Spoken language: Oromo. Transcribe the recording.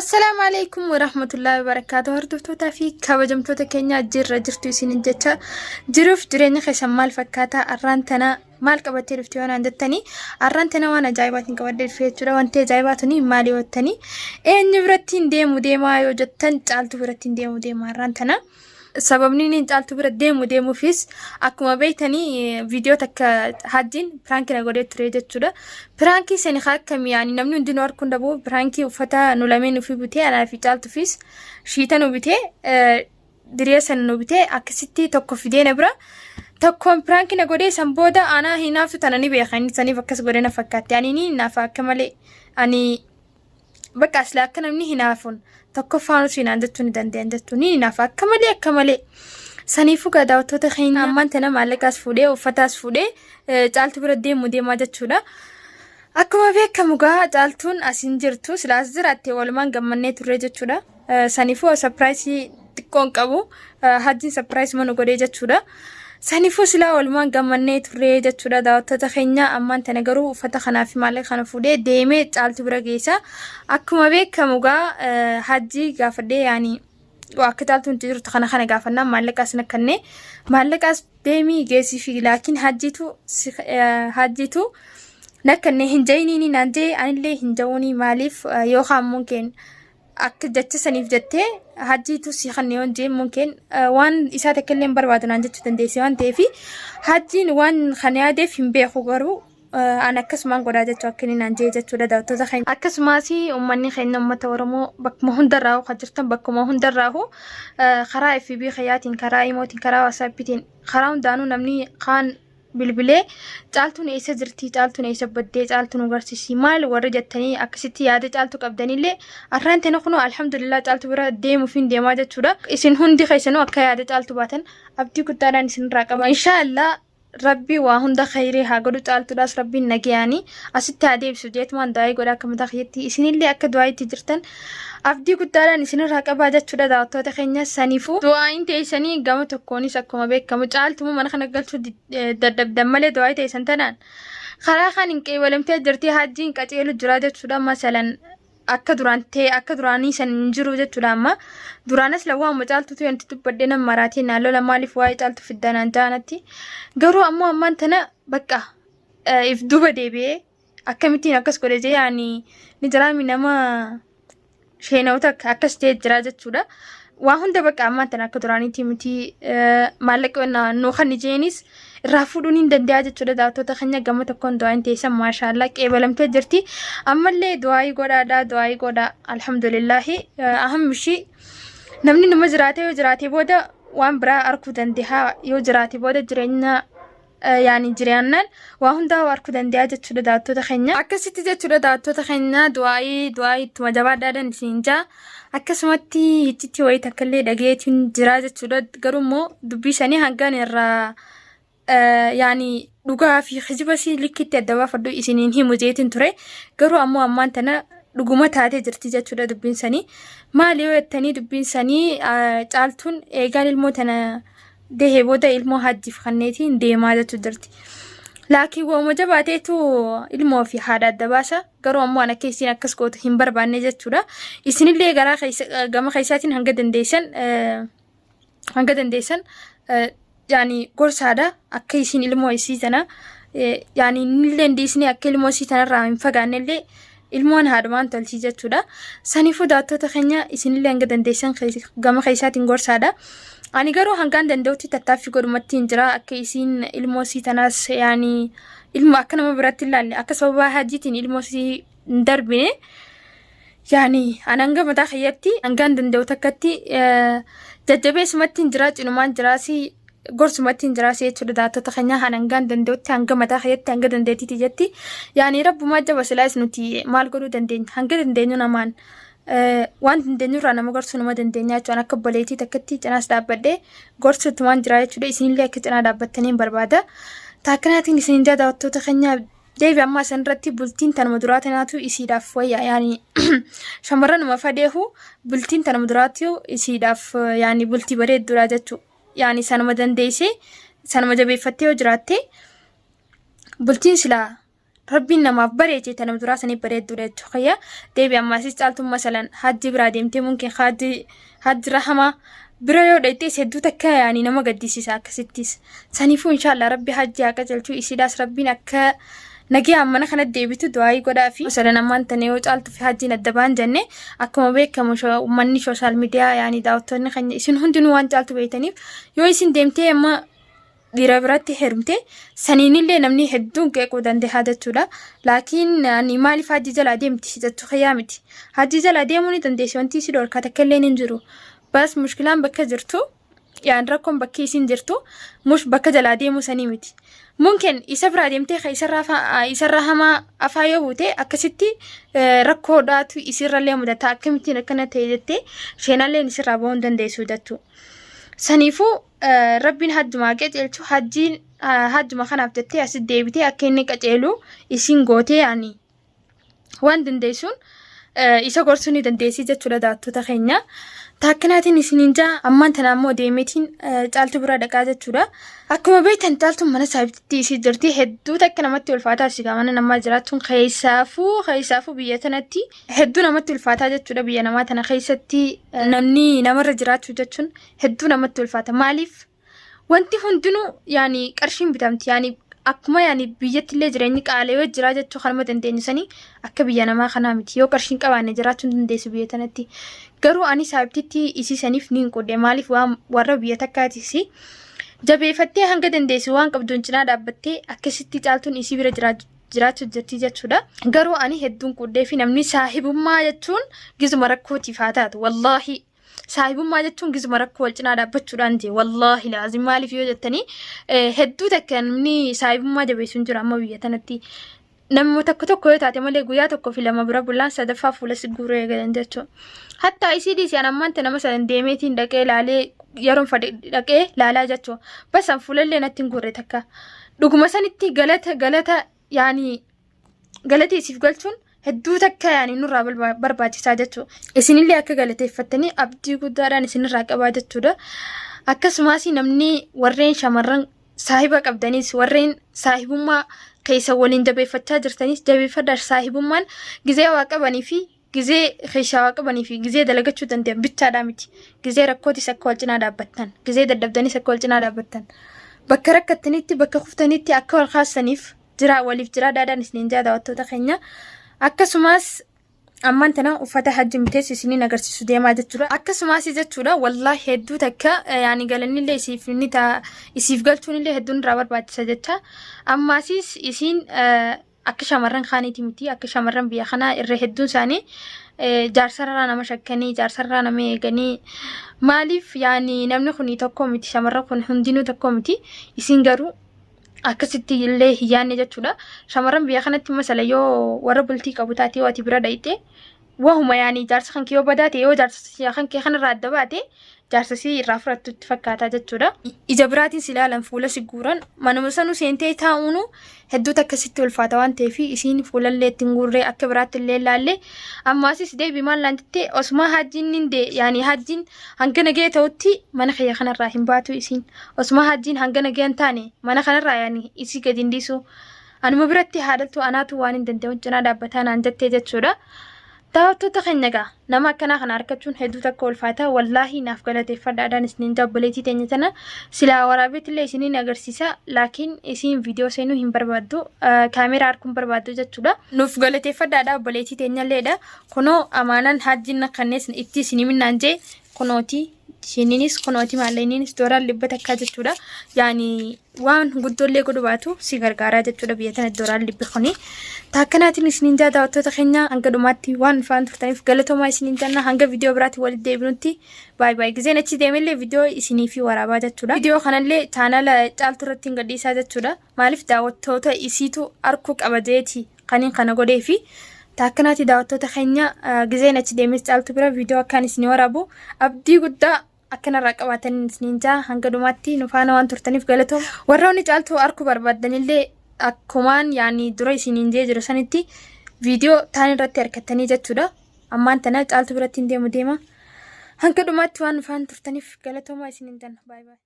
السلام عليكم ورحمة الله وبركاته. هردفتوتا في كوجمتوتا كينيا جرتو سين جتا جروف جريني خشم مال فكاتا أرانتنا مال قبتي رفتيونا عندتني أرانتنا وانا جايباتين قبدي الفيتورا وانتي جايباتني مالي واتني نبرتين ديمو ديما يوجدتن تعالتو برتين ديمو ديما أرانتنا sababni ni caaltu bira deemuufis akkuma beeytanii viidiyoo takka hajjiin piraanki na godhee ture jechuudha. Piraankii sani akkami yaani namni hundinuu arguun dhabu piraankii uffata nu lameen ufi bitee anaa fi caaltuufis shiita nu bitee diree san nu bitee akkasitti tokko fidee na bira tokkoon piraanki na godhee san booda anaa hinaaftu tana ni beekan saniif akkas godhee na fakkaatti ani ni naafa akka malee ani bakka asla akka namni hinaafuun tokko faanu siinaan jechuun ni danda'an jechuun ni naafa akka malee saniifuu gadaawwattoota keenya ammaan tana maallaqaas fuudhee uffataas fuudhee caaltu bira deemaa jechuudha. Akkuma beekamu gaa caaltuun asiin jirtu silaas jiraattee walumaan gammannee turre jechuudha. Saniifuu sapiraayisii xiqqoon qabu hajjiin sapiraayisii mana godhee jechuudha. Saniifuu silaa walumaan gammannee turre jechuudha daawwattoota keenya ammaan tana garuu uffata kanaa fi maallaqa kana fuudhee deemee caaltu bira geessa. Akkuma beekamu gaa hajjii gaafadhee yaani akka caaltuun jirtu kana gaafannaan maallaqaas nakkannee maallaqaas deemii geessii fi laakiin hajjiitu nakkannee hin jayiniini naan jee anillee hin jawuuni maaliif yookaan mungeen akka jecha saniif jettee hajjiitu si kannee wajjin mungeen waan isaa takkallee barbaadu naan jechuu dandeessee waan ta'eef hajjiin waan kana yaadeef hin beeku garuu an akkasumaan godhaa jechuu akka inni naan jee jechuudha daawwattoota keenya. Akkasumas uummanni keenya uummata Oromoo bakkuma hundarraa kan jirtan bakkuma hundarraa karaa FB Xiyaatiin karaa Imootiin karaa WhatsAppitiin karaa hundaanuu namni kaan bilbilee caaltuun eessa jirti caaltuun eessa baddee caaltuun agarsiisi maal warri jettanii akkasitti yaada caaltu qabdanillee arraan tana kunoo alhamdulillah caaltu bira deemuufiin deemaa jechuudha. Isin hundi keessanuu akka yaada caaltu baatan abdii guddaadhaan isin irraa qaba inshaallah. Rabbi waa hunda khayrii haa godhu caaltuudhaas rabbiin nagayaanii asitti haa deebisu jeetumaan du'aa godhaa akka mataa kiyyaatti isinillee akka du'aa'itti jirtan abdii guddaadhaan isinirraa qabaa jechuudha daawwattoota keenya. Saniifuu du'aa'iin teessanii gama tokkoonis akkuma beekamu caaltumu mana kana galchuu dadhabdan malee du'aa'ii teessan tanaan karaa kan hin qeebalamtee jirtii hajjiin qaceelu jira jechuudha. Masalan akka duraanii san hin jiru jechuudha. Amma duraanas lawwaa caaltuutu yanti dubbadhee nama maraatii naalola maaliif waa'ee caaltu fiddanaan ta'anatti garuu ammoo ammaan tana bakka if duba deebi'ee akkamittiin akkas godhe jee yaani ni jiraami nama sheenawta akkas ta'e jira jechuudha. Waa hunda bakka ammaan tana akka duraaniitii miti maallaqa naannoo kan ijeenis irraa fuudhuun hin danda'a jechuudha daawwattoota keenya gama tokkoon du'aa'iin teessan maashaallah qeebalamtee jirti. Ammallee du'aa'ii godhaa alhamdulillahi ahammishii namni nama yoo jiraate booda waan biraa arguu danda'a yoo jiraate booda jireenya yaani jireenyaan waa hundaa arguu danda'a jechuudha daawwattoota keenya. Akkasitti jechuudha daawwattoota keenya du'aa'ii ittuma jabaadhaan isin jaa akkasumatti itti wayii takkallee dhageetiin jira jechuudha. Garuu immoo dubbii sanii hangaan irraa yaani dhugaa fi kijibasii likkitti adda baafadhu isiniin himu jeetiin ture garuu ammoo ammaan tana dhuguma taatee jirti jechuudha dubbiin sanii. Maali yoo jettanii dubbiin sanii caaltuun eegaan ilmoo tana dehee booda ilmoo hajjiif kanneetiin deemaa jechuu jirti. Laakiin waanuma jabaateetu ilmoo fi haadha adda baasa garuu ammoo ana keessin akkas gootu hin barbaanne jechuudha. Isinillee gama keessaatiin hanga dandeessan yaani gorsaadha akka isin ilmoo isii tana yaani nillee ndiisni akka ilmoo isii tanarraa hin fagaannellee ilmoon haadhumaan tolchii jechuudha. Saniifuu daawwattoota keenya isinillee hanga dandeessan gama keessaatiin gorsaadha. Ani garuu hangaan danda'utti tattaaffii godhumatti hin jira akka isin ilmoo isii tanaas yaani ilmoo akka nama biratti ilaalle akka sababa hajjiitiin ilmoo isii hin darbine yaani an hanga mataa kiyyatti hangaan danda'utti akkatti jajjabeessumatti hin jira cinumaan jiraasi gorsumatti hin jiraasi jechuudha daawwattoota keenya hangaan danda'utti hanga mataa kiyyatti hanga dandeettiitti jetti yaani rabbumaa jaba silaas nuti maal godhuu dandeenya hanga dandeenyu namaan waan dandeenyurraa nama gorsuu nama dandeenya jechuun akka obboleettii takkatti cinaas dhaabbadhee gorsuutumaan jira jechuudha. Isinillee akka cinaa dhaabbattanii barbaada. Taakkanaatiin isin daawwattoota keenya deebi amma isin irratti bultiin tanuma duraa tanaatu isiidhaaf wayyaa yaani shamarran nama fadeehu bultiin tanuma duraatu isiidhaaf yaani bultii bareedduudha jechuudha. Yaani sanuma dandeessee sanuma jabeeffattee yoo jiraatte bultiin silaa ربنا ما بريتي تنم دراسني بريت دولت خيا ديبي أما سيستالتم مثلا حد براديمتي ممكن حد رحمة برايو دايتيس هدو تكا يعني نما قديسي ساكا ستيس سانيفو إن شاء الله ربي حجي أكتلتو إسيداس ربنا كا نجي أما نخنا ديبتو دعاي قدا في مثلا أما أنت نيوتالتو في حجي ندبان جنة أكما بيك مني سوشال ميديا يعني داوتوني خني إسن هندنو وان تالتو بيتنيف يو إسن ديمتي أما dhiira biratti herumte saniinillee namni hedduun qeequu danda'a jechuudha. Laakiin ani maaliif hajji jala deemti jettu xiyyaa miti. Hajji jala deemuu ni dandeessi wanti si dhorkaa takka illee hin jiru. Bas mushkilaan bakka jirtu yaan rakkoon bakki isin jirtu mush bakka jala deemuu sanii miti. Mungkin isa biraa deemtee isarraa hamaa afaa yoo buute akkasitti rakkoodhaatu isirrallee mudata akkamittiin akkana ta'e jettee sheenalleen isirraa bahuu hin dandeessu jechuudha. سنيفو ربين حج ما قتلتو حجين حج ما خناف جتي أسد ديبتي أكيني قتلو يسين قوتي يعني وان دنديسون إسا قرسوني دنديسي جتو لداتو تخينيا تاكناتي نسينينجا أمان تنامو ديمتين تالتو برا دقا جتو دا أكما بيتن تالتو منا سابتي إسي جرتي هدو تاكنامتي والفاتا سيقامانا نما جراتون خيسافو بيتناتي هدو نمتي والفاتا جتو دا بيا نماتنا خيستي نمني نمر جراتو جتون هدو نمتي والفاتا ماليف وانتي هندنو يعني قرشين بتامتي يعني أكما يعني بيجت اللي جريني قالوا جراجة تو خدمة تندين سني أكبيانا ما خنامتي يو قرشين كواني جراتون تنديس بيتناتي قرو أني سابتي إسي سنيف نينكو دي مالف وام ورا بيتكاتي سي جابي فتي هنگا تنديس وان قبدون جنا دابتي أكسيتي جالتون إسي بيرا جراتو جرتي جاتشودا قرو أني هدون كودي في نمني صاحب ما جاتون جزو مركوتي فاتات والله صاحب ما جتون جزء مركو والجنا دابتشو راندي والله لازم مالي فيو جتني هدو تكن مني صاحب ما جبيسون جرا ما بيتنتي نمو تكتو كويتا تملي قويا تكو في لما برا بلان سدفا فولا سيقورو يغلن جتشو حتى ايسي دي سيانا مانتنا مثلا ديميتين دكي لالي يرون دكي لالا جتشو بس انفولا اللي نتين قوري تكا دوكو مثلا اتي غلطة يعني غلطة يسيف قلتون هدو تكا يعني نورا برباجي ساجتو اسين اللي اكا غلطة فتني ابدي قداران اسين راك اباجتو دا اكا سماسي نمني ورين شامران صاحبك ابدانيس ورين صاحبو ما كيسا ولين جبي فتا جرتانيس جبي فداش صاحبو مان جزي واقباني في جزي خيشا واقباني في جزي دلقاتشو تندين بيتا دامتي جزي ركوتي سكوال جنا دابتان جزي دبداني سكوال جنا دابتان بكا ركتنيتي بكا خفتنيتي اكا والخاص سنيف جرا وليف جرا دادان سنين جادا واتو تخينيا akkasumas amman tana uffata hajji mitees isiniin agarsiisu deemaa jechuudha akkasumas jechuudha wallahi hedduu takka yani galanillee isiif galchuunillee hedduun irraa barbaachisa jecha ammaasis isiin akka shamarran kaaniiti miti akka shamarran biyya kanaa irra hedduun isaanii jaarsarraa nama shakkanii jaarsarraa nama eeganii maaliif yani namni kuni tokko miti shamarran kun hundinuu tokko miti isiin garuu akkasitti illee hiyyaanne jechuudha shamarran biyya kanatti masala yoo warra bultii qabu taatee waati bira dhayite wahuma yaani jaarsa kan kiyoo badaate yoo jaarsa kan kee kanarraa adda baate jaarsasii irraa fudhattutti fakkaataa jechuudha ija biraatiin si ilaalan fuula siguuran manuma sanuu seentee taa'uunu hedduutu akkasitti ulfaata waan ta'eef isiin fuulallee ittiin guurree akka biraatti illee ilaalle ammaasis deebii maal laantitte osuma hajjiin ninde yaani hajjiin hanga nagee ta'utti mana kiyya kanarraa hin baatu isiin osuma hajjiin hanga nagee hin taane mana kanarraa yaani isii gadi hin dhiisu anuma biratti haadhaltu anaatu waan hin danda'u cinaa dhaabbataa naan jettee jechuudha. daawwattoota keenya gaa nama akkanaa kana argachuun hedduu takka ulfaata wallaahi naaf galateeffadhaadhaan isiniin jabboleetii teenya tana silaa waraabeetillee isiniin agarsiisa laakiin isiin viidiyoo seenuu hin barbaaddu kaameraa harkuun barbaaddu jechuudha nuuf galateeffadhaadhaa obboleetii teenyalleedha kunoo amaanaan hajjiin kannees itti isinii minnaan jee kunooti shininis kunooti maalleninis dooraan libbata akka jechuudha yaani waan guddollee godhu baatu si gargaaraa jechuudha biyya tana dooraan libbi kuni taakanaatiin isiniin daawwattoota keenya hanga dhumaatti waan faan turtaniif galatoomaa isiniin janna hanga viidiyoo biraatti walitti deebinutti baay baay gizeen achi deemellee viidiyoo isinii fi waraabaa jechuudha viidiyoo kanallee chaanala caaltuu irratti hin gadhiisaa jechuudha maaliif daawwattoota isiitu arkuu qabadeeti kaniin kana godhee fi taakkanaati daawwattoota keenya gizeen achi deemes caaltuu bira viidiyoo akkaan isinii waraabu abdii guddaa akkanarraa qabaatan isiniin jaa hanga dhumaatti nu faana waan turtaniif galatooma warroonni caaltuu arkuu barbaadanillee akkumaan yaani dura isiniin jee jiru sanitti viidiyoo taan irratti argattanii jechuudha ammaan tana caaltuu biratti hin deema hanga dhumaatti waan nu faana turtaniif galatooma isiniin jaa baay baay